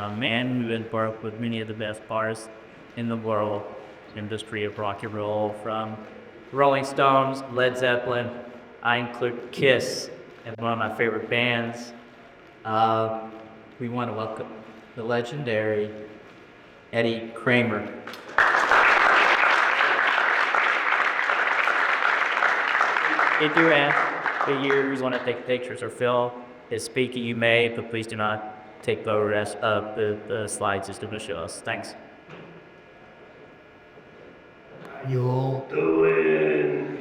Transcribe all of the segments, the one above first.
and we've worked with many of the best bars in the world, industry of rock and roll, from Rolling Stones, Led Zeppelin. I include Kiss as one of my favorite bands. Uh, we want to welcome the legendary Eddie Kramer. If you have the years want to take pictures or Phil is speaking, you may, but please do not take photographs of the slides just to show us. Thanks. You'll do it.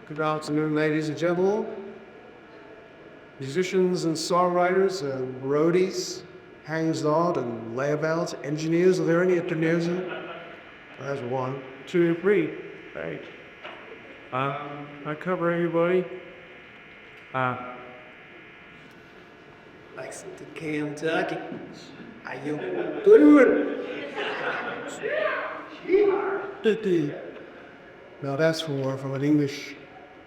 Good afternoon, ladies and gentlemen, musicians and songwriters and roadies, hangs-on and layabouts, engineers. Are there any engineers? That's 1, 2, 3. Hey. I cover everybody. Lexington, Kentucky. Are you doing it? Now that's from an English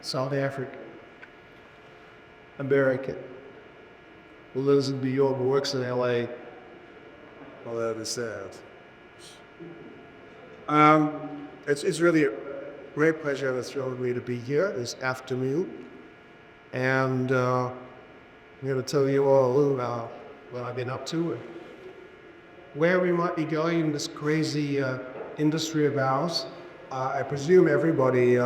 South African American who lives in New York, works in LA. Well, that is sad. It's really a great pleasure and a thrill for me to be here this afternoon. And I'm going to tell you all a little about what I've been up to and where we might be going in this crazy industry of ours. I presume everybody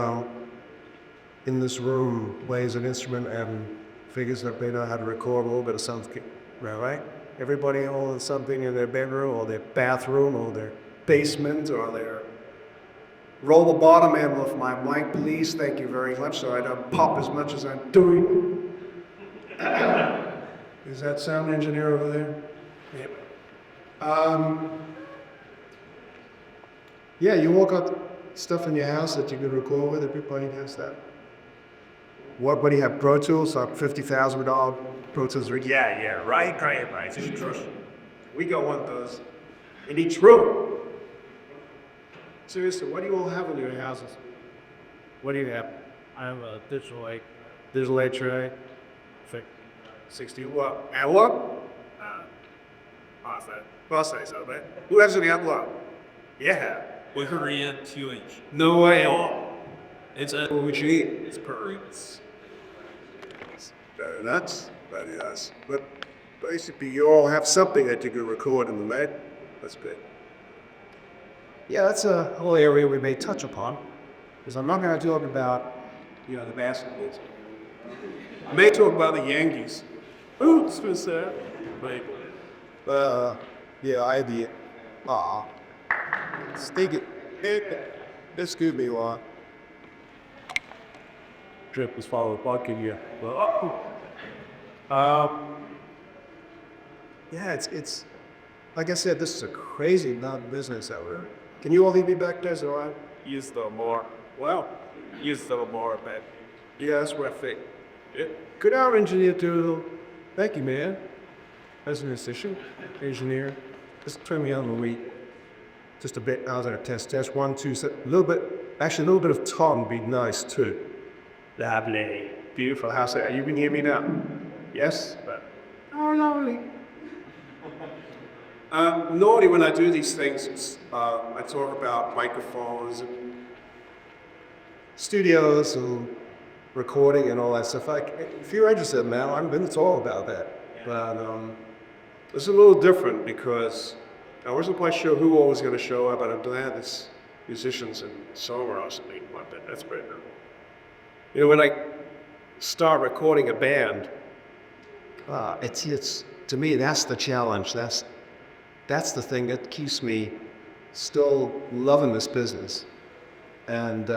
in this room plays an instrument and figures that they know how to record a little bit of something, right? Everybody owns something in their bedroom or their bathroom or their basement or their roll the bottom end of my mic, please. Thank you very much, so I don't pop as much as I'm doing. Is that sound engineer over there? Yeah, you walk up stuff in your house that you can record with. Everybody has that. What do you have? Pro Tools? $50,000 Pro Tools rig? Yeah, right. We got one of those in each room. Seriously, what do you all have in your houses? What do you have? I have a digital eight. Digital 8 tray? 60 what? Analog? I'll say so, man. Who has any analog? Yeah. We Korean 2-inch. No way. It's a It's Perks. very nuts. Very nice. But basically, you all have something that you can record in the lead. That's good. Yeah, that's a whole area we may touch upon, because I'm not going to talk about, the basketballs. I may talk about the Yankees. Ooh, it's so sad. But, yeah, I the, stick it. Excuse me, while trip was followed by here. Yeah, it's like I said, this is a crazy nut business out there. Can you all leave me back there? Is it all right? Use the more. Well, Use the more, man. yeah, that's what I think. Yeah. Good hour, engineer, too. Thank you, man. As an musician, engineer, just turn me on the week. Just a bit. I was at a test. 1, 2, a little bit. Actually, a little bit of tom would be nice too. Lovely, beautiful house. You can hear me now. Yes. Oh, lovely. Normally, when I do these things, I talk about microphones and studios and recording and all that stuff. If you're interested, man, it's all about that. But it's a little different because I wasn't quite sure who all was going to show up, and I'm glad there's musicians and songwriters and people like that. That's great. When I start recording a band, it's to me that's the challenge. That's the thing that keeps me still loving this business, and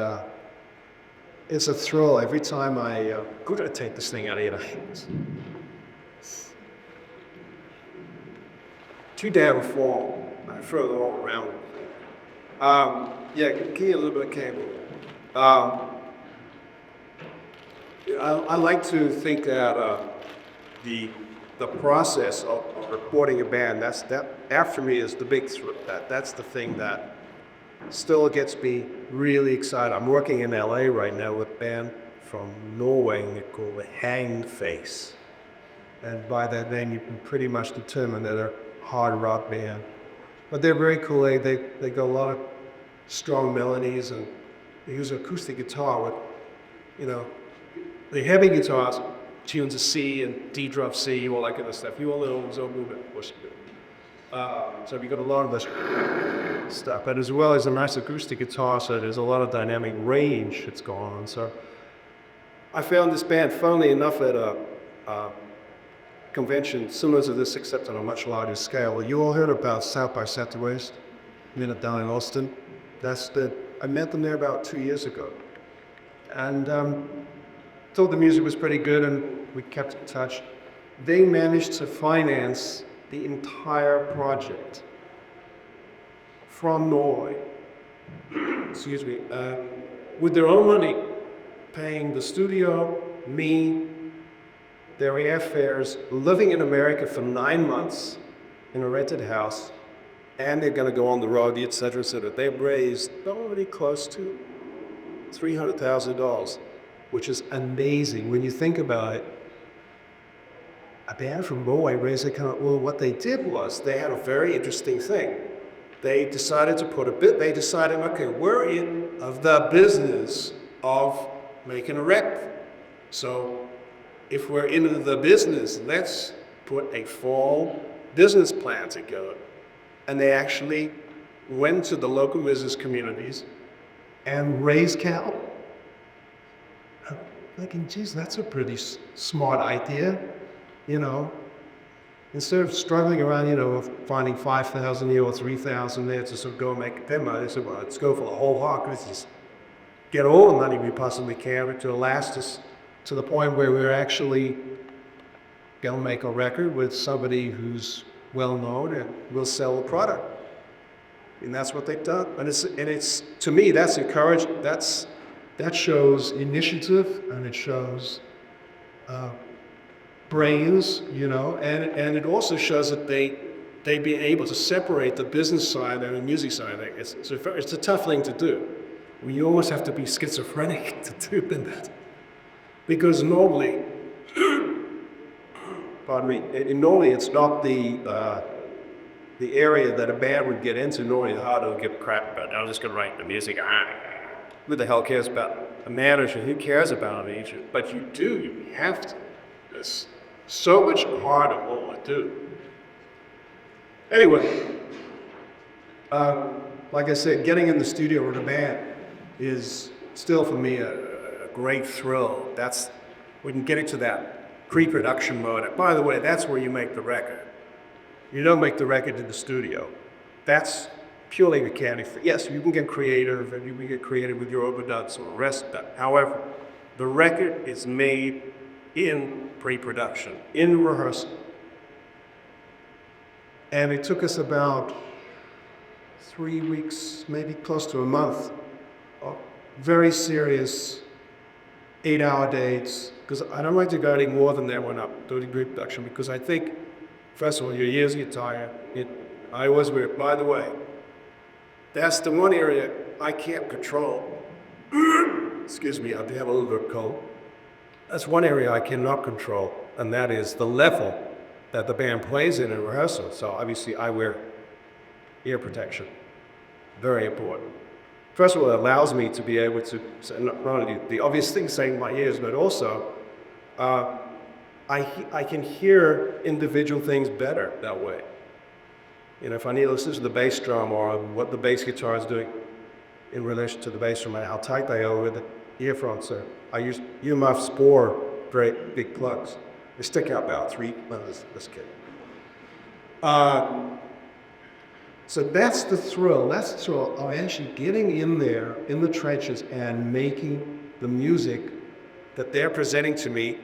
it's a thrill every time I'm going to take this thing out of your hands. Too damn full. I throw it all around. Yeah, give me a little bit of cable. I like to think that the process of recording a band, that after me is the big thrill. That's the thing that still gets me really excited. I'm working in LA right now with a band from Norway called Hang Face. And by that name, you can pretty much determine that they're a hard rock band. But they're very cool. They got a lot of strong melodies, and they use acoustic guitar with, you know, the heavy guitars, tunes of C and D drop C, all that kind of stuff. You all know so movement. So we got a lot of this stuff, but as well as a nice acoustic guitar, so there's a lot of dynamic range that's going on. So I found this band, funnily enough, at a convention similar to this, except on a much larger scale. You all heard about South by Southwest, down in Austin. I met them there about 2 years ago, and thought the music was pretty good, and we kept in touch. They managed to finance the entire project from Norway. Excuse me, with their own money, paying the studio, me, their airfares, living in America for 9 months in a rented house, and they're going to go on the road, et cetera, et cetera. They've raised already close to $300,000, which is amazing when you think about it. A band from Norway raised that kind of, well, what they did was they had a very interesting thing. They decided to okay, we're in the business of making a record. So if we're in the business, let's put a full business plan together. And they actually went to the local business communities and raised capital. I'm thinking, geez, that's a pretty smart idea, you know. Instead of struggling around, finding 5,000 here or 3,000 there to sort of go and make a demo, they said, well, let's go for the whole hog. Let's just get all the money we possibly can to last us to the point where we're actually going to make a record with somebody who's well known and will sell the product. And that's what they've done. And it's to me, that's encouraging. That shows initiative, and it shows brains, and it also shows that they be able to separate the business side and the music side. It's a tough thing to do. You almost have to be schizophrenic to do that. Because normally, pardon me, normally it's not the area that a band would get into. Normally, how to give crap about, I'm just going to write the music. Who the hell cares about a manager? Who cares about an agent? But you have to. It's so much harder what to do. Anyway, like I said, getting in the studio with a band is still for me a great thrill. That's when you get into that pre-production mode. And by the way, that's where you make the record. You don't make the record in the studio. That's purely mechanical. Yes, you can get creative, and you can get creative with your overdubs or rest. However, the record is made in pre-production, in rehearsal. And it took us about 3 weeks, maybe close to a month, of very serious 8-hour days, because I don't like to go any more than that when I'm doing pre-production, because I think, first of all, your ears get tired. I was weird. By the way, that's the one area I can't control. Excuse me, I have a little bit of cold. That's one area I cannot control, and that is the level that the band plays in rehearsal. So obviously I wear ear protection. Very important. First of all, it allows me to be able to, not only the obvious thing saying my ears, but also I can hear individual things better that way. If I need to listen to the bass drum or what the bass guitar is doing in relation to the bass drum and how tight they are with the earphones. So I use UMF Spore, great big plugs. They stick out about 3, let's get So that's the thrill. That's the thrill of actually getting in there, in the trenches, and making the music that they're presenting to me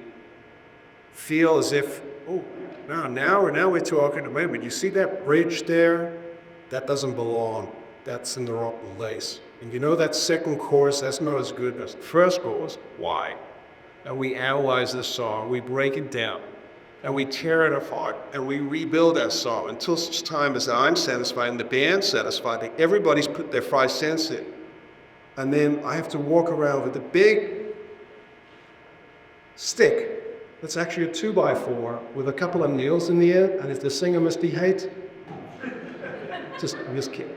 feel as if, oh, now we're talking to me. But you see that bridge there? That doesn't belong. That's in the wrong place. And that second chorus, that's not as good as the first chorus. Why? And we analyze this song, we break it down, and we tear it apart, and we rebuild that song until such time as I'm satisfied and the band's satisfied, that everybody's put their 5 cents in. And then I have to walk around with a big stick It's actually a 2x4 with a couple of nails in the end, and if the singer misbehaves, I'm just kidding.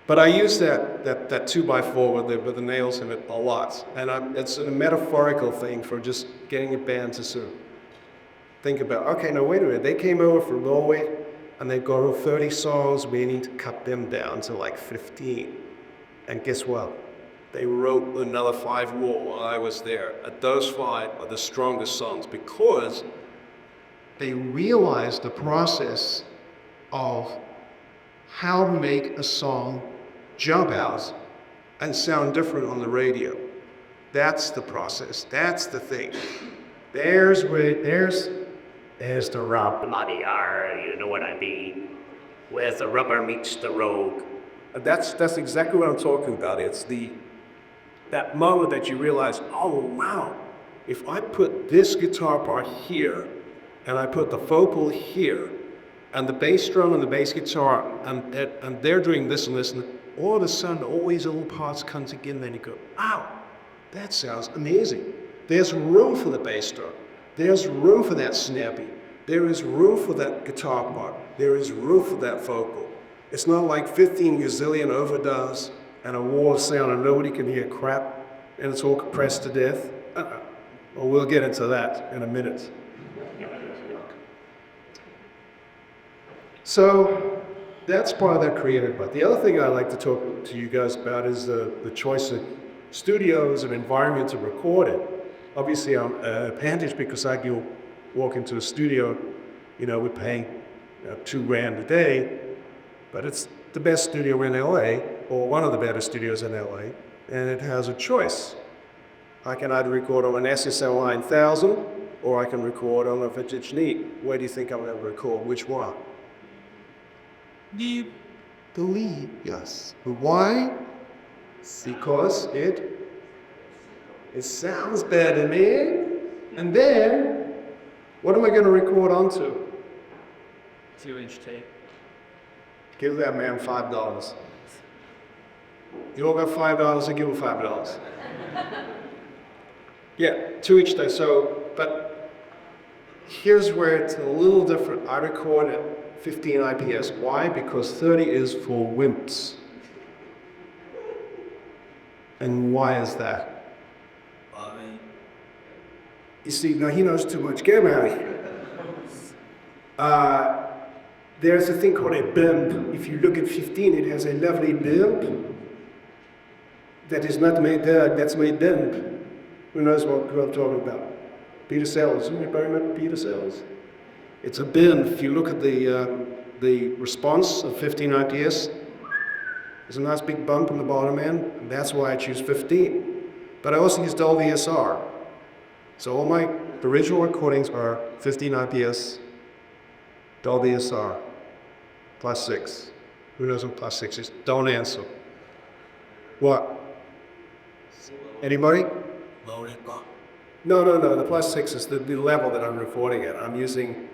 But I use that 2x4 with the nails in it a lot, and it's a metaphorical thing for just getting a band to sort of think about, okay, now wait a minute, they came over from Norway, and they've got over 30 songs, we need to cut them down to like 15. And guess what? They wrote another 5 more while I was there. And those 5 are the strongest songs because they realized the process of how to make a song jump out and sound different on the radio. That's the process. That's the thing. There's the rub, bloody R, you know what I mean. Where the rubber meets the road. That's exactly what I'm talking about. It's that moment that you realize, oh wow, if I put this guitar part here, and I put the vocal here, and the bass drum and the bass guitar, and they're doing this and this, and all of a sudden all these little parts come together, and you go, wow, that sounds amazing. There's room for the bass drum. There's room for that snare beat. There is room for that guitar part. There is room for that vocal. It's not like 15 gazillion overdubs and a wall of sound and nobody can hear crap and it's all compressed to death. Well, we'll get into that in a minute. So that's part of that creative part. The other thing I'd like to talk to you guys about is the choice of studios and environment to record it. Obviously, I'm advantaged because I can walk into a studio, we're paying $2,000 a day, but it's the best studio in LA, or one of the better studios in LA, and it has a choice. I can either record on an SSL 9000, or I can record on a vintage Neat. Where do you think I'm going to record? Which one? The lead, yes. Why? Because it sounds better, man. And then, what am I going to record onto? 2-inch tape. Give that man $5. You all got $5, I give him $5. Yeah, 2-inch tape. So, but here's where it's a little different. I record at 15 IPS. Why? Because 30 is for wimps. And why is that? You see, now he knows too much. Get him out of here. There's a thing called a bump. If you look at 15, it has a lovely bump that is not made there, that's made bump. Who knows what I'm talking about? Peter Sellers. Anybody remember Peter Sellers? It's a bump. If you look at the response of 15 IPS, there's a nice big bump on the bottom end, and that's why I choose 15. But I also use Dolby SR. So all my original recordings are 15 IPS, Dolby SR, +6. Who knows what +6 is? Don't answer. What? Anybody? No, the +6 is the level that I'm recording at. I'm using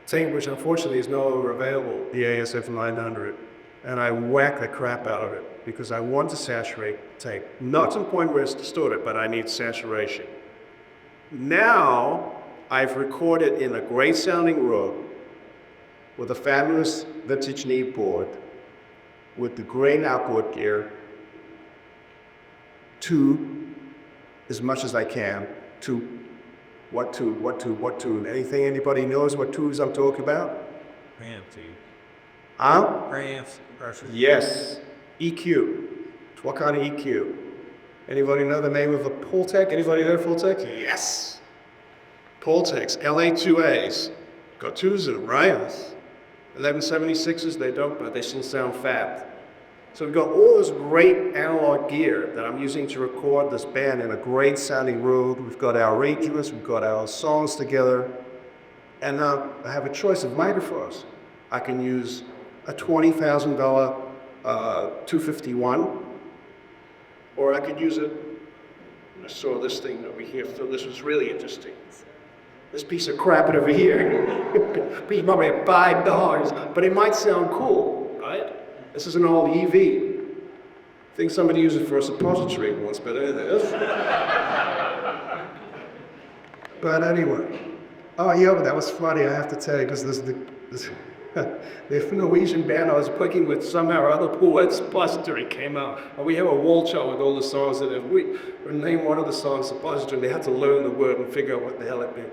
thing which unfortunately is no longer available, the ASF 900. And I whack the crap out of it because I want to saturate tape. Not to the point where it's distorted, but I need saturation. Now, I've recorded in a great sounding room with a fabulous vintage knee board with the great outboard gear to, as much as I can, to what tune? Anything anybody knows what tunes I'm talking about? Ramp tube. Huh? Ramps. Pressure. Yes. EQ. What kind of EQ? Anybody know the name of a Pultec? Anybody heard of Pultec? Yes. Pultecs, LA2As. Got 2s in them, right? 1176s, they don't, but they still sound fat. So we've got all this great analog gear that I'm using to record this band in a great sounding room. We've got our arrangements, we've got our songs together. And now I have a choice of microphones. I can use a $20,000 251, or I could use it. I saw this thing over here, so this was really interesting. This piece of crap over here, it's probably $5, but it might sound cool, right? This is an old EV. I think somebody used it for a suppository once, but it is. But anyway, oh yeah, but that was funny. I have to tell you because this the Norwegian band I was working with somehow or other Poet Suppository came out, and we have a wall chart with all the songs in it. We named one of the songs Suppository, and they had to learn the word and figure out what the hell it meant.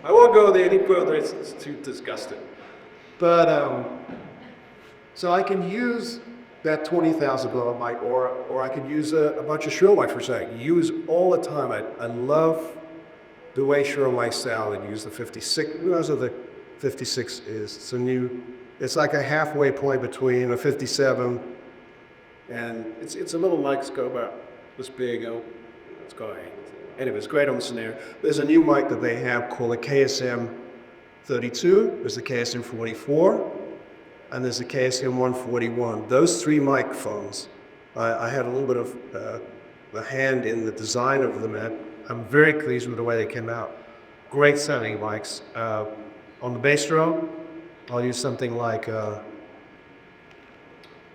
I won't go there any further. It's too disgusting. But so I can use that 20,000 blower mic, or I could use a bunch of shrill mics for saying. Use all the time. I love the way shrill mics sound, and use the 56. Those are the 56 is. It's a new. It's like a halfway point between a 57 and it's a little mic scope about this big. It's going. Anyway, it's great on the snare. There's a new mic that they have called a KSM 32. There's a KSM 44. And there's a KSM 141. Those three microphones, I had a little bit of a hand in the design of them, and I'm very pleased with the way they came out. Great sounding mics. On the bass drum, I'll use something like, I'll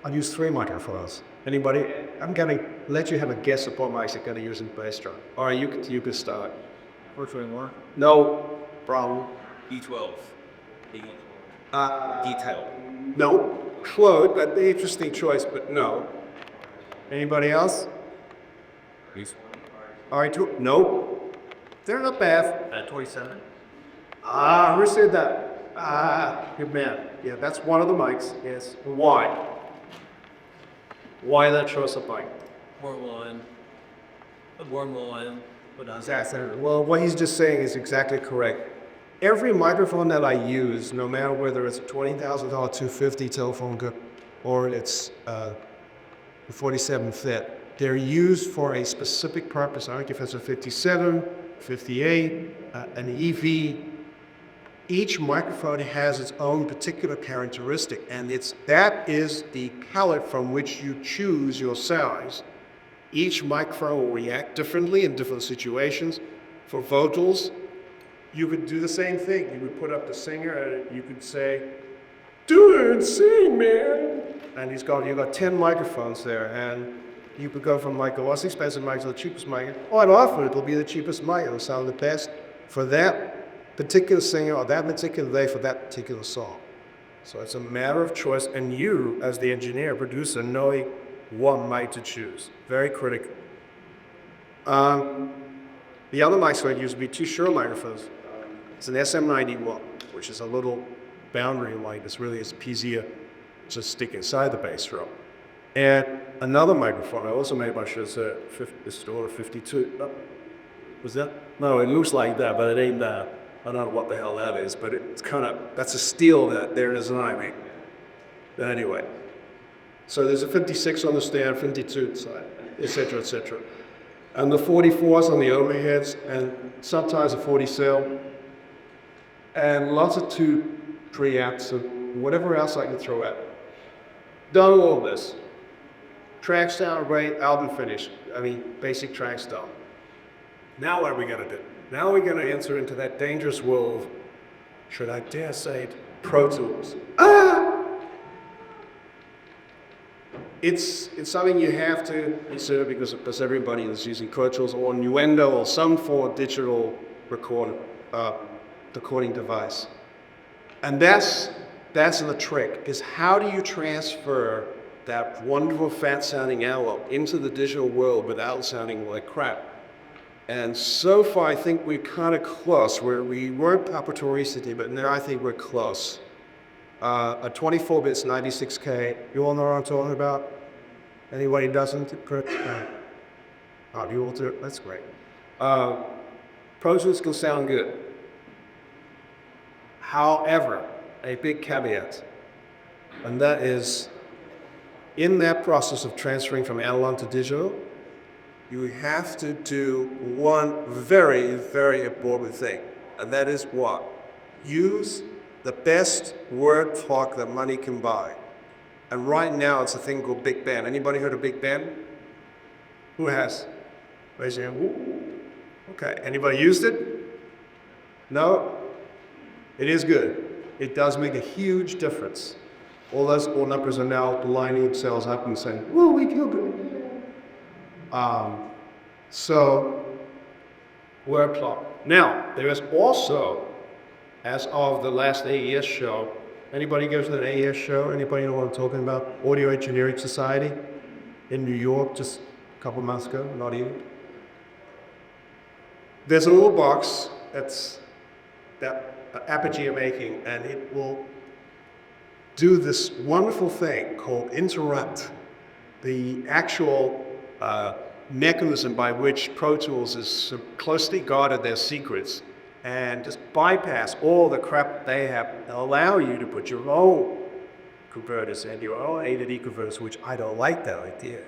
use three microphones. Anybody? I'm gonna let you have a guess at what mics you're gonna use in the bass drum. All right, you can start. 421. No problem. E12. Uh, Detail. No, Claude, but the interesting choice, but no. Anybody else? Please. All right, no. They're not bad. 27. Who said that? Good man. Yeah, that's one of the mics. Yes. Why? Why that choice of mic? Warm line. What else? Exactly. Well, what he's just saying is exactly correct. Every microphone that I use, no matter whether it's a $20,000 250 telephone good or it's a 47 fit, they're used for a specific purpose. I don't care if it's a 57, 58, an EV. Each microphone has its own particular characteristic, and that is the palette from which you choose your size. Each microphone will react differently in different situations. For vocals, you could do the same thing. You would put up the singer and you could say, dude, sing, man. And you've got 10 microphones there, and you could go from like the most expensive mic to the cheapest mic. Quite often it'll be the cheapest mic. It'll sound the best for that particular singer or that particular day for that particular song. So it's a matter of choice, and you, as the engineer, producer, knowing what mic to choose. Very critical. The other mics I use would be two Shure microphones. It's an SM91, which is a little boundary light. It's really easier to stick inside the bass drum. And another microphone I also made by Shure, it's a 52. No, was that? No, it looks like that, but it ain't that. I don't know what the hell that is, but it's kind of, that's a steel that they're designing. But anyway, so there's a 56 on the stand, 52 side, etc., etc. And the 44s on the overheads, and sometimes a 40 cell, and lots of 2 preamps, and whatever else I can throw at. Done all this. Track sound great, album finished. I mean, basic tracks done. Now what are we gonna do? Now we're gonna enter into that dangerous world, should I dare say it, Pro Tools. It's something you have to consider because everybody is using Pro Tools or Nuendo or some form of digital recording device. And that's the trick, is how do you transfer that wonderful fat sounding analog into the digital world without sounding like crap? And so far I think we're kind of close, where we weren't preparatory, but now I think we're close. A 24-bit's 96K. You all know what I'm talking about? Anybody doesn't? Oh, you all do? That's great. Pro Tools can sound good. However, a big caveat, and that is, in that process of transferring from analog to digital, you have to do one very, very important thing, and that is what? Use the best word clock that money can buy. And right now it's a thing called Big Band. Anybody heard of Big Band? Who has? Raise your hand. Ooh. Okay, anybody used it? No? It is good. It does make a huge difference. All those four numbers are now lining themselves up and saying, whoa, we killed it. So, word clock. Now, there is also, as of the last AES show, anybody goes to an AES show? Anybody know what I'm talking about? Audio Engineering Society in New York just a couple months ago, not even. There's a little box that Apogee are making, and it will do this wonderful thing called interrupt the actual mechanism by which Pro Tools has so closely guarded their secrets and just bypass all the crap they have and allow you to put your own converters and your own A to D converters, which I don't like that idea,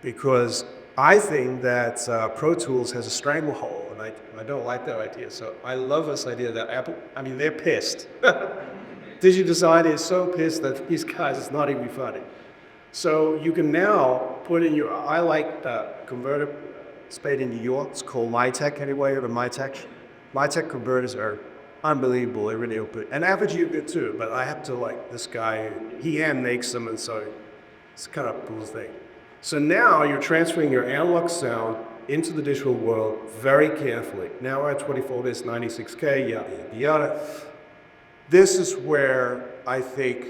because I think that Pro Tools has a stranglehold, and I don't like that idea. So I love this idea that Apple, I mean, they're pissed. DigiDesign is so pissed that these guys, it's not even funny. So you can now put in your, I like converter, it's made in New York, it's called MEIC anyway, or the MEIC. MEIC converters are unbelievable, they really open. And Apogee are good too, but I have to like this guy, he hand makes them, and so it's kind of a cool thing. So now you're transferring your analog sound into the digital world very carefully. Now we're at 24 bits, 96K, yada, yada, yada. This is where I think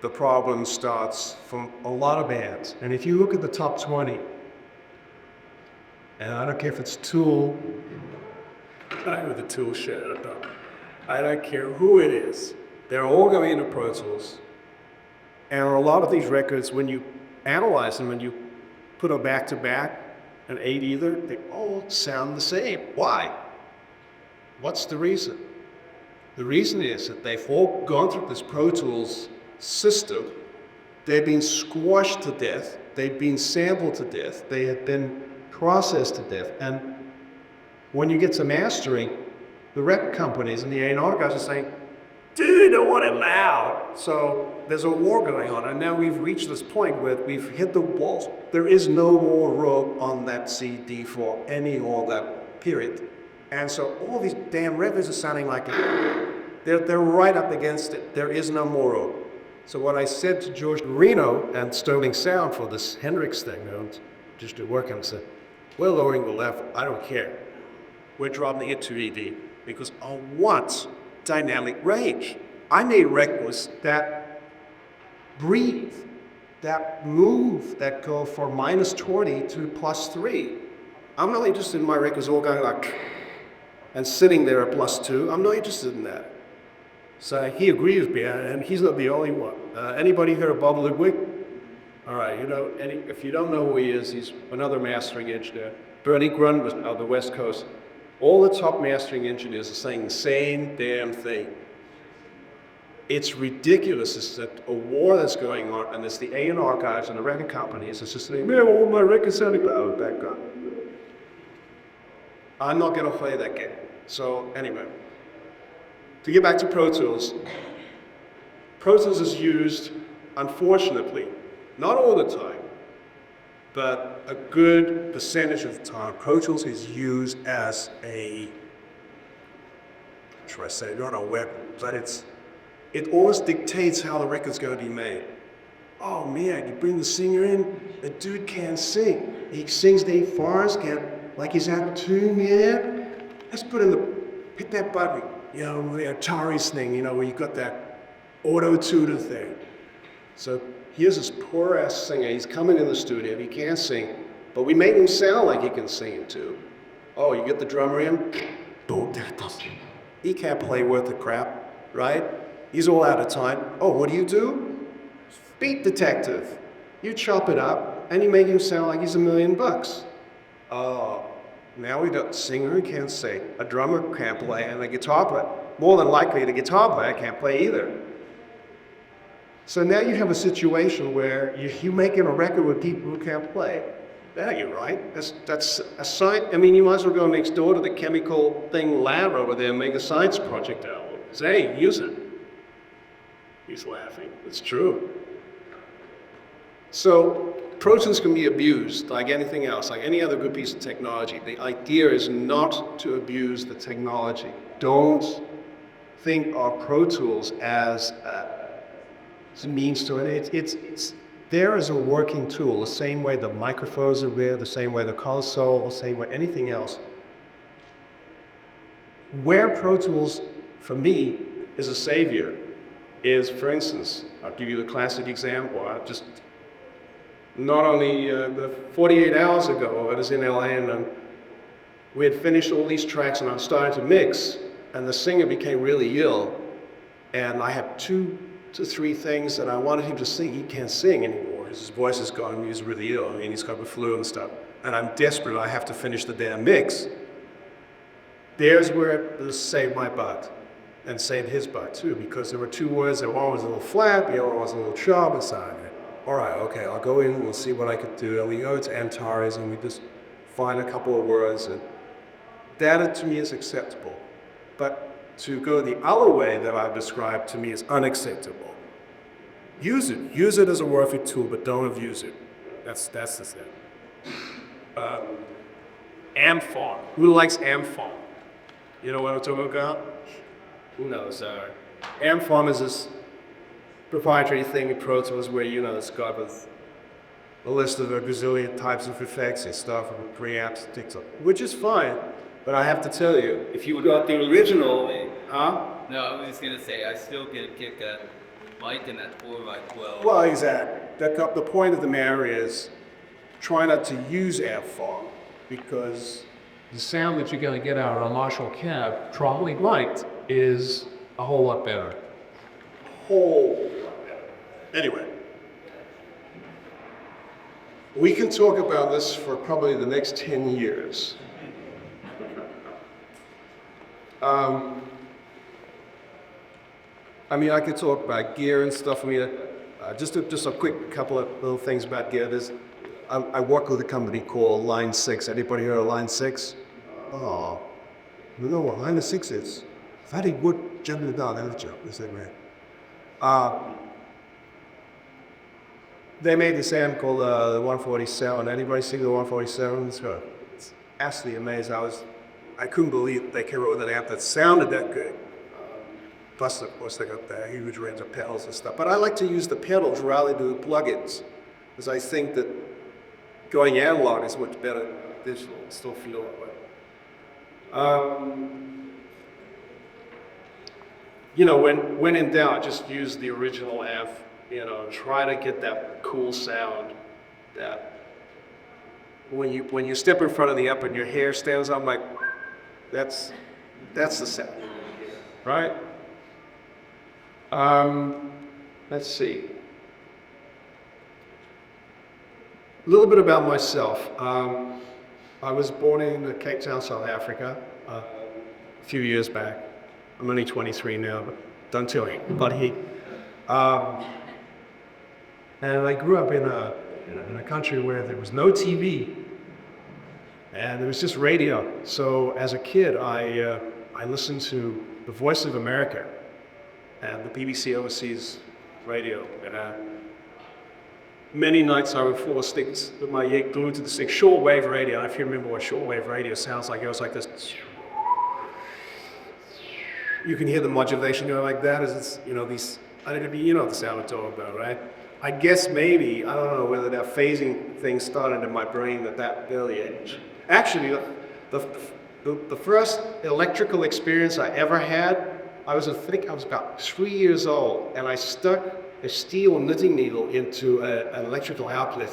the problem starts from a lot of bands. And if you look at the top 20, and I don't care if it's Tool, I'm with the Tool shit, I don't care who it is, they're all going into Pro Tools. And a lot of these records, when you analyze them, when you put them back to back, and 8 either, they all sound the same. Why? What's the reason? The reason is that they've all gone through this Pro Tools system. They've been squashed to death. They've been sampled to death. They have been processed to death. And when you get to mastering, the record companies and the A&R guys are saying, dude, I want it loud. So there's a war going on. And now we've reached this point where we've hit the walls. There is no more room on that CD for any or that period. And so all these damn records are sounding like it. They're right up against it. There is no more room. So what I said to George Marino and Sterling Sound for this Hendrix thing, just to work on, I said, we're lowering the level. I don't care. We're dropping it to ED because I want dynamic range. I made records that breathe, that move, that go from -20 to +3. I'm not interested in my records all going like and sitting there at +2. I'm not interested in that. So he agrees with me, and he's not the only one. Anybody heard of Bob Ludwig? All right, you know, if you don't know who he is, he's another mastering engineer. Bernie Grun was out the West Coast. All the top mastering engineers are saying the same damn thing. It's ridiculous. It's that a war that's going on, and it's the A&R guys and the record companies that's just saying, man, all my records sounding bad. Back up. I'm not going to play that game. So anyway, to get back to Pro Tools is used, unfortunately, not all the time, but a good percentage of the time, Pro Tools is used as a, should I say, not a weapon, but it almost dictates how the record's going to be made. Oh man, you bring the singer in, the dude can't sing. He sings the 8 bars, like he's out of tune, man. Let's hit that button, you know, the Atari's thing, you know, where you got that auto-tuner thing. So here's this poor ass singer, he's coming in the studio, he can't sing, but we make him sound like he can sing it too. Oh, you get the drummer in, he can't play worth a crap, right? He's all out of time. Oh, what do? Beat detective. You chop it up, and you make him sound like he's $1 million. Oh, now we got a singer who can't sing, a drummer who can't play, and a guitar player. More than likely, the guitar player can't play either. So now you have a situation where you're making a record with people who can't play. Yeah, you're right. That's a science. I mean, you might as well go next door to the chemical thing lab over there and make a science project out of it. Say, hey, use it. He's laughing. It's true. So Pro Tools can be abused like anything else, like any other good piece of technology. The idea is not to abuse the technology. Don't think of Pro Tools as a means to it. It's there as a working tool, the same way the microphones are there, the same way the console, the same way anything else. Where Pro Tools, for me, is a savior is, for instance, I'll give you the classic example. I just, not only the 48 hours ago, I was in LA and we had finished all these tracks and I started to mix, and the singer became really ill. And I had 2 to 3 things that I wanted him to sing. He can't sing anymore. His voice is gone. He's really ill. I mean, he's got the flu and stuff. And I'm desperate. I have to finish the damn mix. There's where it saved my butt, and saved his butt too, because there were 2 words that one was a little flat, the other was a little sharp inside it. All right, okay, I'll go in, we'll see what I could do. And we go to Antares and we just find a couple of words, and that to me is acceptable. But to go the other way that I've described to me is unacceptable. Use it as a worthy tool, but don't abuse it. That's the thing. Amphon. Who likes Amphon? You know what I'm talking about? Who knows? Amphon is this proprietary thing in Pro Tools where, it's got a list of a gazillion types of effects and stuff, and preamps, TikTok, which is fine. But I have to tell you, if you got the original, huh? No, I was just gonna say, I still get a kick at Mike and that 4x12. Well, exactly. The point of the matter is, try not to use Amphon, because the sound that you're going to get out of a Marshall cab, probably liked, is a whole lot better. A whole lot better. Anyway, we can talk about this for probably the next 10 years. I could talk about gear and stuff. Just a quick couple of little things about gear. I work with a company called Line 6. Anybody heard of Line 6? Oh, you know what Line 6 is? Very good general manager, is that right? They made this amp called the 147. Anybody see the 147? It's absolutely amazing. I couldn't believe they came up with an amp that sounded that good. Plus, of course, they got the huge range of pedals and stuff. But I like to use the pedals rather than the plugins, because I think that going analog is much better than digital. Still feel that way. When in doubt, just use the original amp. Try to get that cool sound that when you step in front of the amp and your hair stands up, like that's the sound, right? Let's see. A little bit about myself. I was born in Cape Town, South Africa, a few years back. I'm only 23 now, but don't tell anybody. And I grew up in a country where there was no TV, and there was just radio. So as a kid, I listened to the Voice of America and the BBC Overseas Radio. And many nights I would fall asleep with my ear glued to the stick. Shortwave radio. I don't know if you remember what shortwave radio sounds like. It was like this. You can hear the modulation going like that. These. The sound I'm talking about, right? I guess maybe, I don't know whether that phasing thing started in my brain at that early age. Actually, the first electrical experience I ever had, I was about 3 years old, and I stuck a steel knitting needle into an electrical outlet,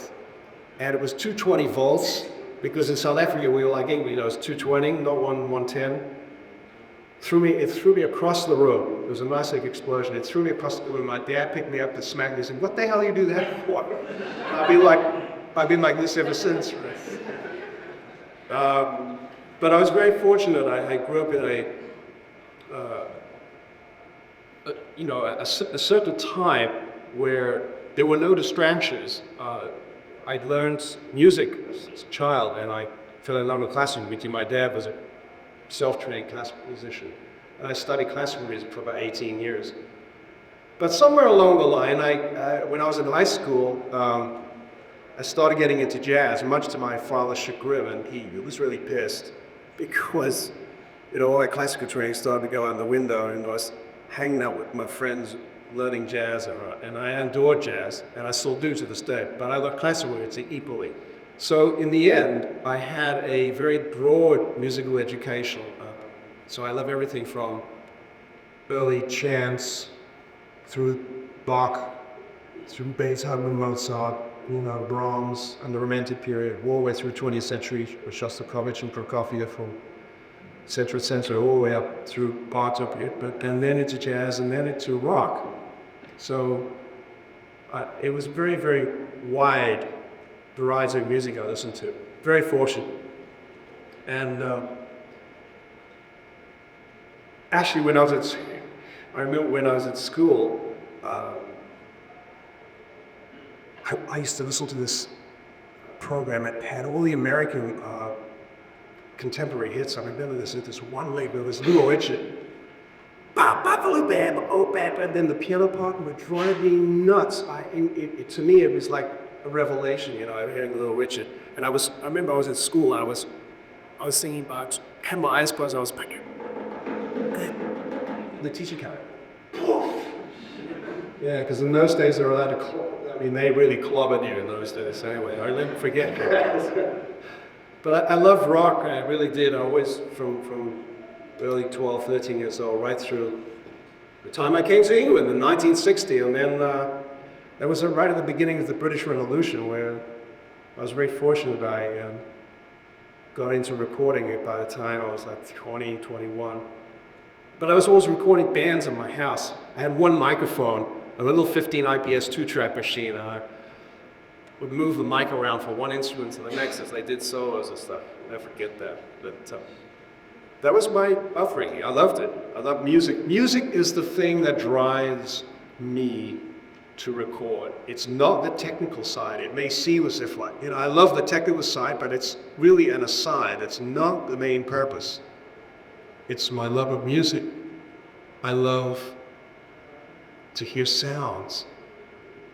and it was 220 volts, because in South Africa we were like England, it's 220, not 110. It threw me across the room. It was a nice big explosion. It threw me across the room. My dad picked me up and smacked me and said, "What the hell do you do that for?" I've been like this ever since. But I was very fortunate. I grew up in a certain time where there were no distractions. I'd learned music as a child, and I fell in love with classical music. My dad was a self-trained classical musician. And I studied classical music for about 18 years. But somewhere along the line, when I was in high school, I started getting into jazz, much to my father's chagrin, and he was really pissed because, all that classical training started to go out the window, and I was hanging out with my friends, learning jazz, and I adored jazz, and I still do to this day, but I love classical music equally. So in the end, I had a very broad musical education. So I love everything from early chants through Bach, through Beethoven, Mozart, Brahms, and the Romantic period, all the way through 20th century, with Shostakovich and Prokofiev, et cetera, all the way up through Bartok, and then into jazz, and then into rock. So it was very, very wide variety of music I listened to. Very fortunate. And actually, I remember when I was at school, I used to listen to this program that had all the American contemporary hits. I remember this one label, this Little Richard. And then the piano part would drive me nuts. To me, it was like a revelation, hearing Little Richard. And I remember I was at school, I was singing about, had my eyes closed, I was like, the teacher came. Yeah, because in those days they were allowed to, they really clobbered you in those days anyway. I'll never forget. But I loved rock, I really did. I always, from early 12, 13 years old, right through the time I came to England in 1960. And then that was right at the beginning of the British Revolution, where I was very fortunate. I got into recording it by the time I was like 20, 21. But I was always recording bands in my house. I had one microphone, a little 15 IPS 2-track machine, and I would move the mic around from one instrument to the next as they did solos and stuff. I'll never forget that. But that was my upbringing. I loved it. I love music. Music is the thing that drives me to record. It's not the technical side. It may seem as if I love the technical side, but it's really an aside. It's not the main purpose. It's my love of music. I love to hear sounds.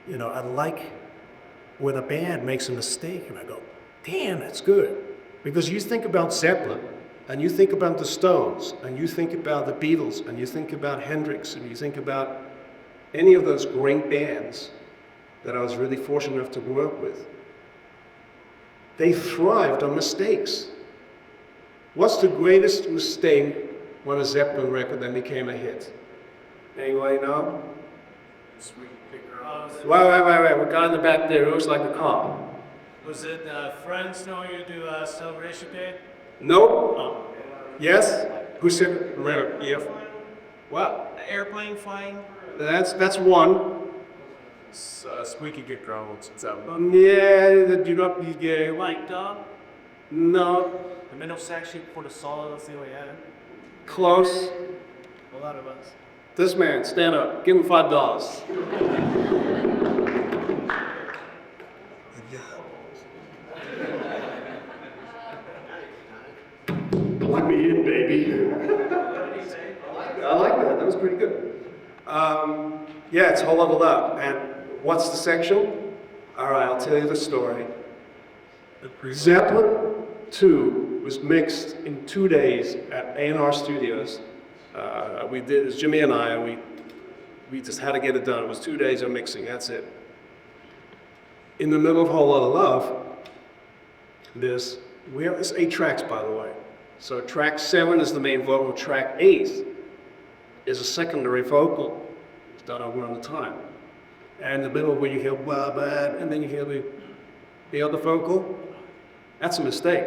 I like when a band makes a mistake and I go, damn, that's good. Because you think about Zeppelin, and you think about the Stones, and you think about the Beatles, and you think about Hendrix, and you think about any of those great bands that I was really fortunate enough to work with. They thrived on mistakes. What's the greatest mistake on a Zeppelin record that became a hit? Anybody know? Wait, we're guy in the back there who looks like a cop. Was it Friends Know You Do Celebration Day? Nope. Oh. Yes? Who said? Yeah. What? Airplane flying? That's one. Squeaky Get Grumbled. Yeah, do not be gay. Like dog? No. The middle section for the solo, that's the way I had it. Close. A lot of us. This man, stand up. Give him $5. Let me in, baby. I like that. That was pretty good. Yeah, it's a whole level up. And what's the section? All right, I'll tell you the story. Zeppelin 2 was mixed in 2 days at A&R Studios. We did, as Jimmy and I, we just had to get it done. It was 2 days of mixing, that's it. In the middle of a whole lot of love, we have this 8 tracks, by the way. So track 7 is the main vocal, track 8 is a secondary vocal. It's done over on the time. And in the middle where you hear blah, blah, and then you hear the other vocal, that's a mistake.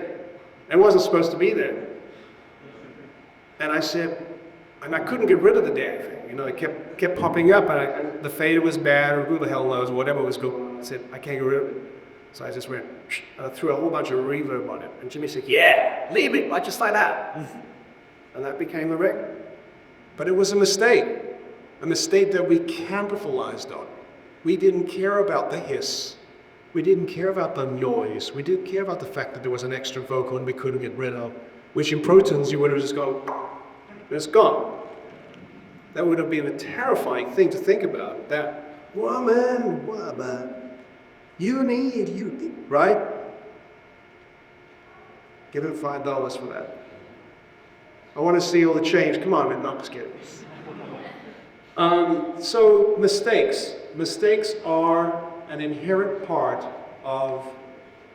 It wasn't supposed to be there. And I said, and I couldn't get rid of the damn thing. It kept popping up, and the fader was bad, or who the hell knows, whatever was going on. I said, I can't get rid of it. So I just went, and I threw a whole bunch of reverb on it. And Jimmy said, yeah, leave it, let just like that. And that became the record. But it was a mistake that we capitalized on. We didn't care about the hiss. We didn't care about the noise. We didn't care about the fact that there was an extra vocal and we couldn't get rid of, which in Pro Tools you would have just gone, it's gone. That would have been a terrifying thing to think about. That woman, right? Give him $5 for that. I want to see all the change. Come on, man. No, I'm just kidding. So mistakes. Mistakes are an inherent part of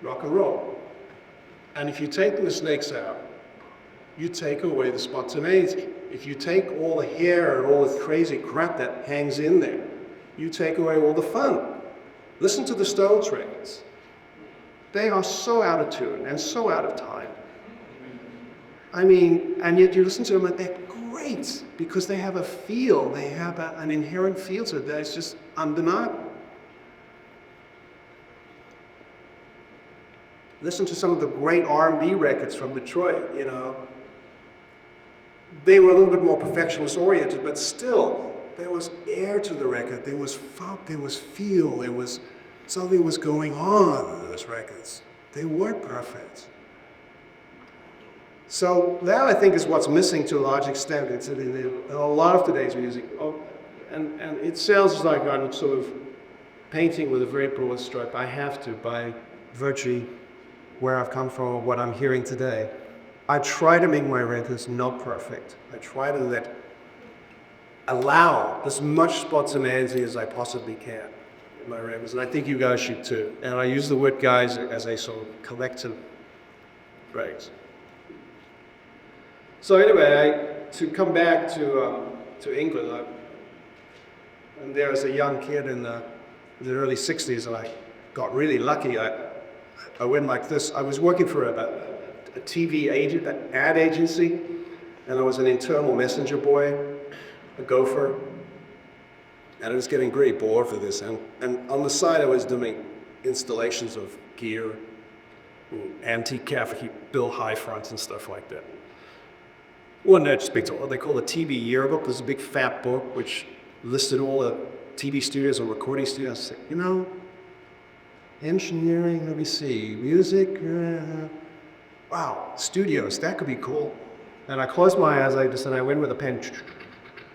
rock and roll. And if you take the mistakes out, you take away the spontaneity. If you take all the hair and all the crazy crap that hangs in there, you take away all the fun. Listen to the Stones records. They are so out of tune and so out of time. I mean, and yet you listen to them and they're great because they have a feel, they have an inherent feel to it that is just undeniable. Listen to some of the great R&B records from Detroit, you know. They were a little bit more perfectionist oriented, but still, there was air to the record, there was funk, there was feel, there was something was going on in those records. They weren't perfect. So that, I think, is what's missing to a large extent. It's in a lot of today's music. Oh, and it sounds like I'm sort of painting with a very broad stroke. I have to, by virtue where I've come from or what I'm hearing today. I try to make my records not perfect. I try to allow as much spontaneity as I possibly can in my records, and I think you guys should too. And I use the word guys as a sort of collective phrase. So anyway, to come back to England, and there was a young kid in the early 60s, and I got really lucky. I went like this. I was working for a TV agent, an ad agency, and I was an internal messenger boy, a gopher, and I was getting very bored for this. And on the side, I was doing installations of gear, antique cafe bill high fronts and stuff like that. One night, just picked up what they call a TV yearbook. There's a big fat book which listed all the TV studios and recording studios. I said, you know, engineering, let me see, music, wow, studios, that could be cool. And I closed my eyes, I went with a pen,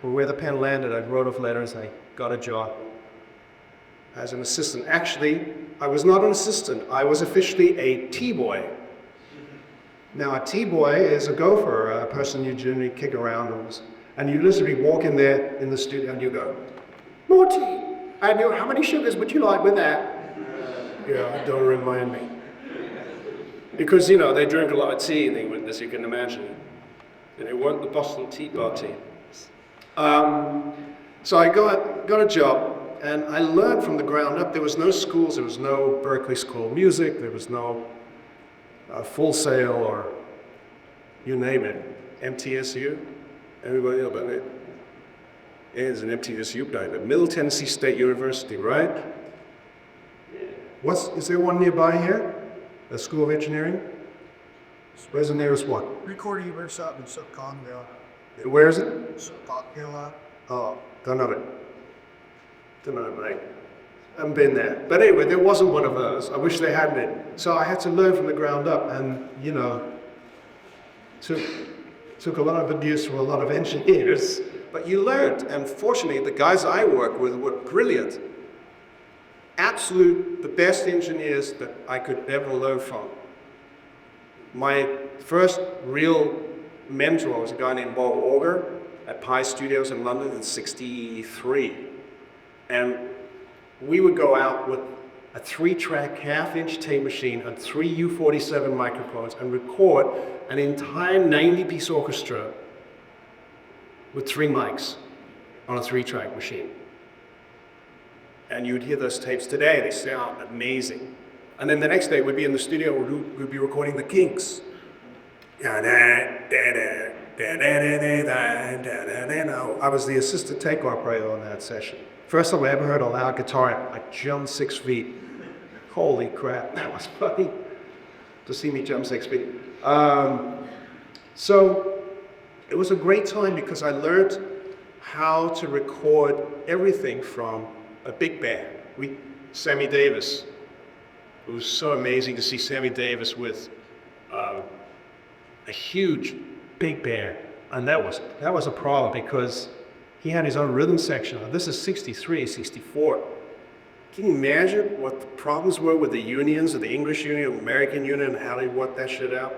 where the pen landed, I wrote off letters, I got a job as an assistant. Actually, I was not an assistant, I was officially a T-boy. Now, a T-boy is a gopher, a person you generally kick around, and you literally walk in there in the studio and you go, more tea, and how many sugars would you like with that? Yeah, don't remind me. Because, you know, they drink a lot of tea, as you can imagine. And it weren't the Boston Tea Party. So I got a job, and I learned from the ground up. There was no schools, there was no Berklee School of Music, there was no Full Sail or you name it. MTSU, everybody know about it. It's an MTSU diamond. Middle Tennessee State University, right? Is there one nearby here? A School of Engineering? Where's the nearest one? Recording workshop in Subconville. Where is it? Subconville. Oh, don't know it. Don't know it, mate. I haven't been there. But anyway, there wasn't one of those. I wish they had been. So I had to learn from the ground up and, you know, took a lot of abuse from a lot of engineers. But you learned, and fortunately, the guys I worked with were brilliant. Absolute, the best engineers that I could ever learn from. My first real mentor was a guy named Bob Auger at Pi Studios in London in '63. And we would go out with a 3-track half-inch tape machine and 3 U-47 microphones and record an entire 90-piece orchestra with 3 mics on a 3-track machine. And you'd hear those tapes today, they sound amazing. And then the next day we'd be in the studio, we'd be recording the Kinks. I was the assistant tape operator on that session. First time I ever heard a loud guitar, I jumped 6 feet. Holy crap, that was funny to see me jump 6 feet. So it was a great time because I learned how to record everything from a big band. Sammy Davis. It was so amazing to see Sammy Davis with a huge big band. And that was a problem because he had his own rhythm section. This is 63, 64. Can you imagine what the problems were with the unions, or the English union, American union, and how they worked that shit out?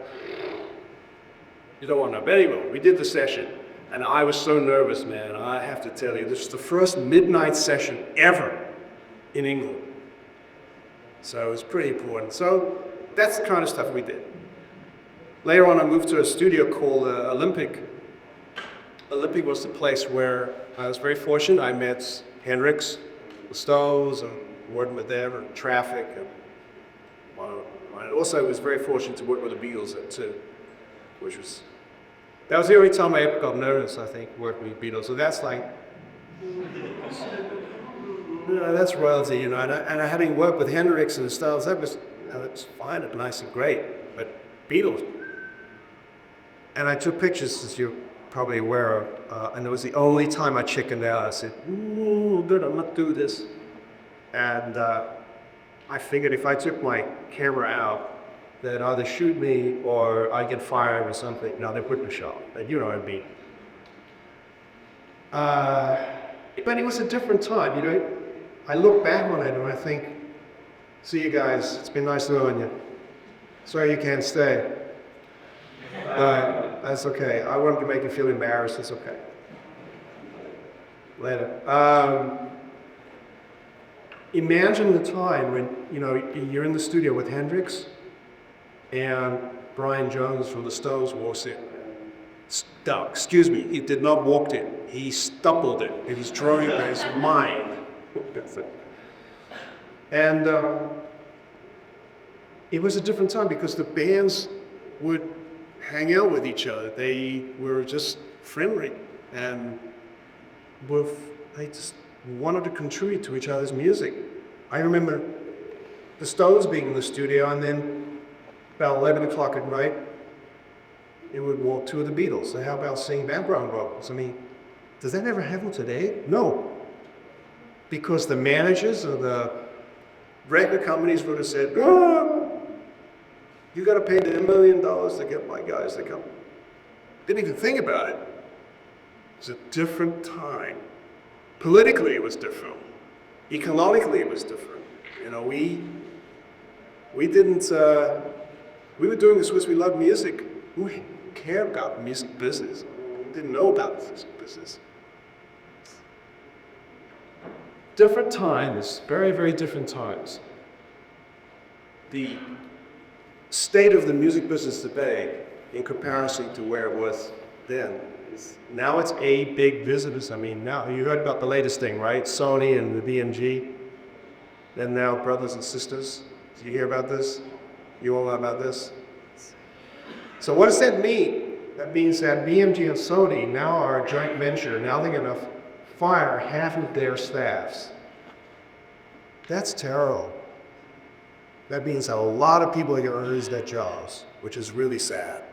You don't want to know. But anyway, we did the session, and I was so nervous, man. I have to tell you, this was the first midnight session ever in England. So it was pretty important. So that's the kind of stuff we did. later on, I moved to a studio called Olympic. Olympic was the place where I was very fortunate. I met Hendrix, the Stones, and worked with them, and Traffic. And I also was very fortunate to work with the Beatles too, that was the only time I ever got nervous, I think, working with Beatles. So that's like, that's royalty, you know. And I having worked with Hendrix and the Stones, that was fine and nice and great. But Beatles, and I took pictures, as you're probably aware of, and it was the only time I chickened out. I said, "Ooh, good, I'm not do this." And I figured if I took my camera out, they'd either shoot me or I'd get fired or something. No, they wouldn't show. You know what I mean. But it was a different time, you know. I look back on it and I think, see you guys, it's been nice knowing you. Sorry you can't stay. That's okay. I wanted to make you feel embarrassed. It's okay. Later. Imagine the time when, you know, you're in the studio with Hendrix and Brian Jones from the Stones walks in. Excuse me, he did not walk in. He stumbled in. He was drawing by his mind. And it was a different time because the bands would hang out with each other. They were just friendly and they just wanted to contribute to each other's music. I remember the Stones being in the studio, and then about 11 o'clock at night, it would walk two of the Beatles. So how about singing background vocals? I mean, does that ever happen today? No. Because the managers of the record companies would have said, "Oh, you got to pay them $1 million to get my guys to come." Didn't even think about it. It was a different time. Politically, it was different. Economically, it was different. You know, we didn't. We were doing this because we loved music. We didn't care about the music business. We didn't know about the music business. Different times, very, very different times. The state of the music business today, in comparison to where it was then, now it's a big business. I mean, now you heard about the latest thing, right? Sony and the BMG. They're now brothers and sisters. Did you hear about this? You all know about this? So what does that mean? That means that BMG and Sony now are a joint venture. Now they're going to fire half of their staffs. That's terrible. That means a lot of people are going to lose their jobs, which is really sad.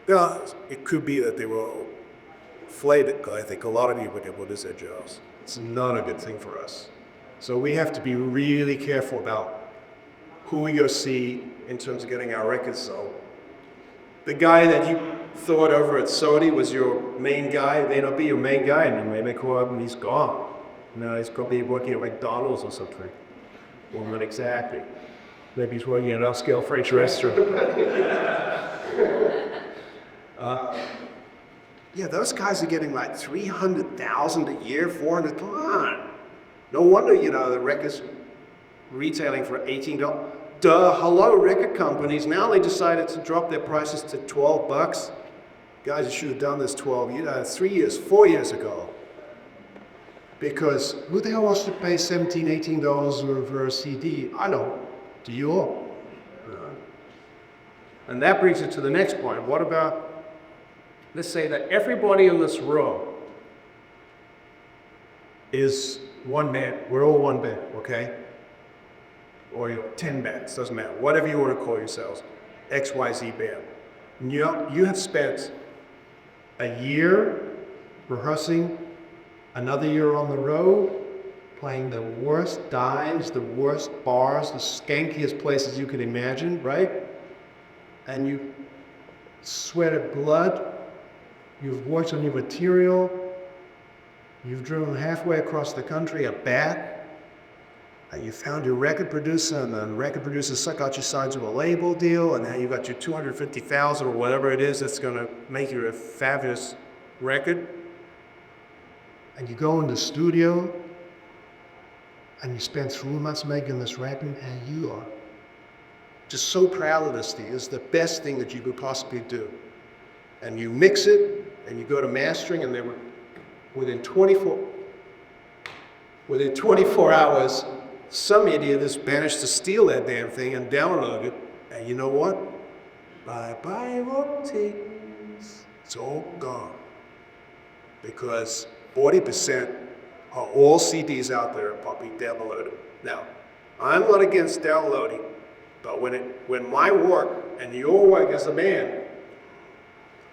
It could be that they were inflated. I think a lot of people will lose their jobs. It's not a good thing for us. So we have to be really careful about who we go see in terms of getting our records sold. The guy that you thought over at Sony was your main guy may not be your main guy anymore. Maybe call up and he's gone. No, he's probably working at McDonald's or something. Well, not exactly. Maybe he's working at an upscale French restaurant. Yeah, those guys are getting like $300,000 a year, $400,000. Come on. No wonder, you know, the records retailing for $18. Duh, hello, record companies. Now they decided to drop their prices to $12. Guys, you should have done this 3 years, 4 years ago. Because who the hell wants to pay $17, $18 for a CD? I don't. Do you all? And that brings it to the next point. What about, let's say that everybody in this room is one band. We're all one band, okay? Or 10 bands, doesn't matter. Whatever you want to call yourselves. XYZ band. You have spent a year rehearsing, another year on the road, playing the worst dives, the worst bars, the skankiest places you could imagine, right? And you sweated blood, you've worked on your material, you've driven halfway across the country and back, and you found your record producer, and the record producer got you signed to a label deal, and now you got your $250,000 or whatever it is that's gonna make you a fabulous record. And you go in the studio, and you spend 3 months making this record, and just so proud of this thing. It's the best thing that you could possibly do. And you mix it, and you go to mastering, and they were within 24 hours, some idiot has managed to steal that damn thing and download it. And you know what? Bye-bye royalties. It's all gone. Because 40% of all CDs out there are being downloaded. Now, I'm not against downloading, but when my work and your work as a man,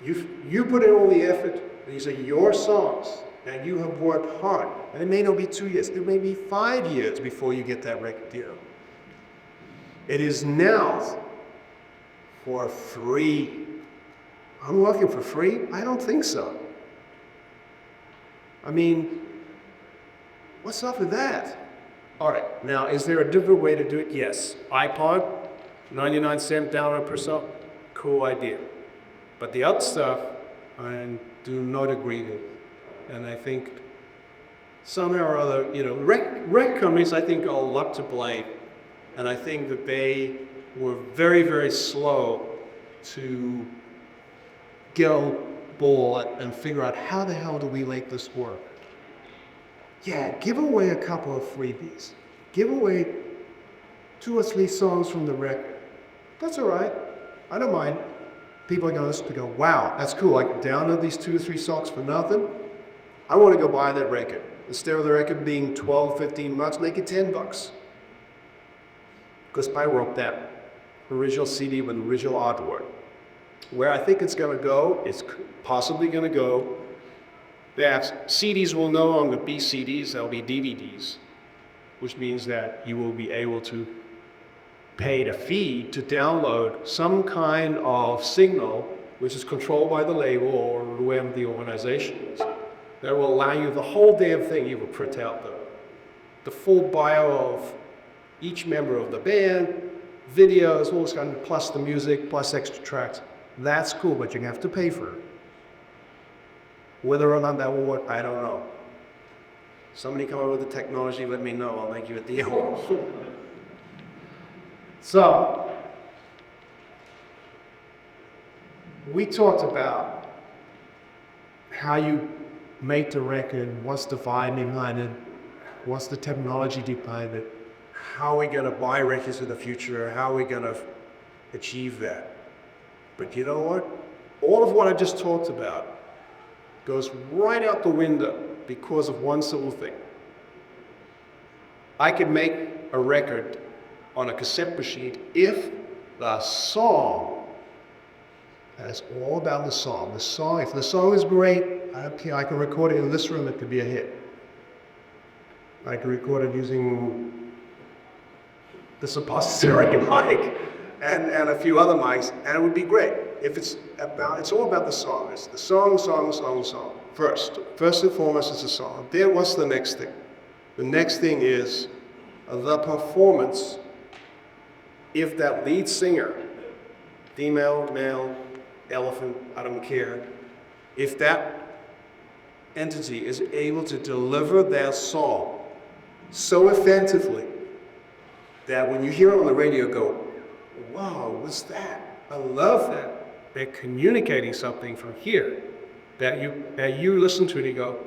you put in all the effort, these are your songs, and you have worked hard. And it may not be 2 years, it may be 5 years before you get that record deal. It is now for free. I'm working for free? I don't think so. I mean, what's up with that? All right, now is there a different way to do it? Yes. iPod, 99-cent download per song, cool idea. But the other stuff, I do not agree with. And I think somehow or other, rec companies, I think, are a lot to blame. And I think that they were very, very slow to get on board and figure out how the hell do we make this work. Yeah, give away a couple of freebies. Give away 2 or 3 songs from the record. That's all right. I don't mind. People are going to listen to go, wow, that's cool. I can download these 2 or 3 songs for nothing. I want to go buy that record. Instead of the record being 12, 15 bucks, make it 10 bucks. Because I wrote that original CD with original artwork. Where I think it's going to go, it's possibly going to go, that CDs will no longer be CDs, they'll be DVDs, which means that you will be able to pay a fee to download some kind of signal which is controlled by the label or whoever the organization is. That will allow you the whole damn thing. You will print out the full bio of each member of the band, videos, all this kind of, plus the music, plus extra tracks. That's cool, but you have to pay for it. Whether or not that will work, I don't know. Somebody come up with the technology, let me know, I'll make you a deal. So, we talked about how you make the record, what's the vibe behind it, what's the technology behind it, how are we going to buy records in the future, how are we going to achieve that. But you know what? All of what I just talked about goes right out the window because of one simple thing. I can make a record on a cassette machine if the song, that's all about the song. If the song is great, I don't care, I can record it in this room, it could be a hit. I can record it using the suppository mic and a few other mics, and it would be great. It's all about the song. It's the song. First and foremost, it's the song. Then what's the next thing? The next thing is the performance. If that lead singer, female, male, elephant, I don't care, if that entity is able to deliver their song so effectively that when you hear it on the radio, go, wow, what's that? I love that. They're communicating something from here that you listen to it and you go,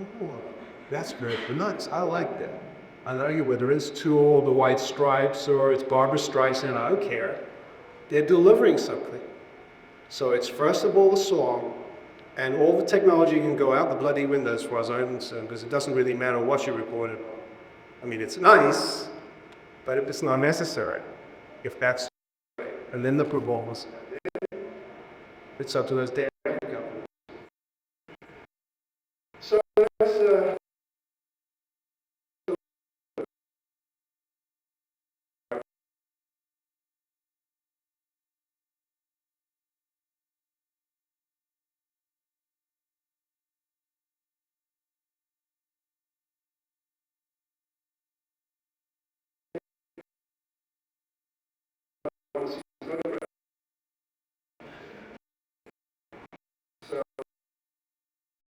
oh, that's great, but nuts, I like that. I don't know whether it's Tool, the White Stripes, or it's Barbra Streisand, I don't care. They're delivering something. So it's first of all the song, and all the technology can go out the bloody window as far as I'm concerned, because it doesn't really matter what you recorded. I mean, it's nice, but if it's not necessary, if that's, and then the performance, it's up to those damn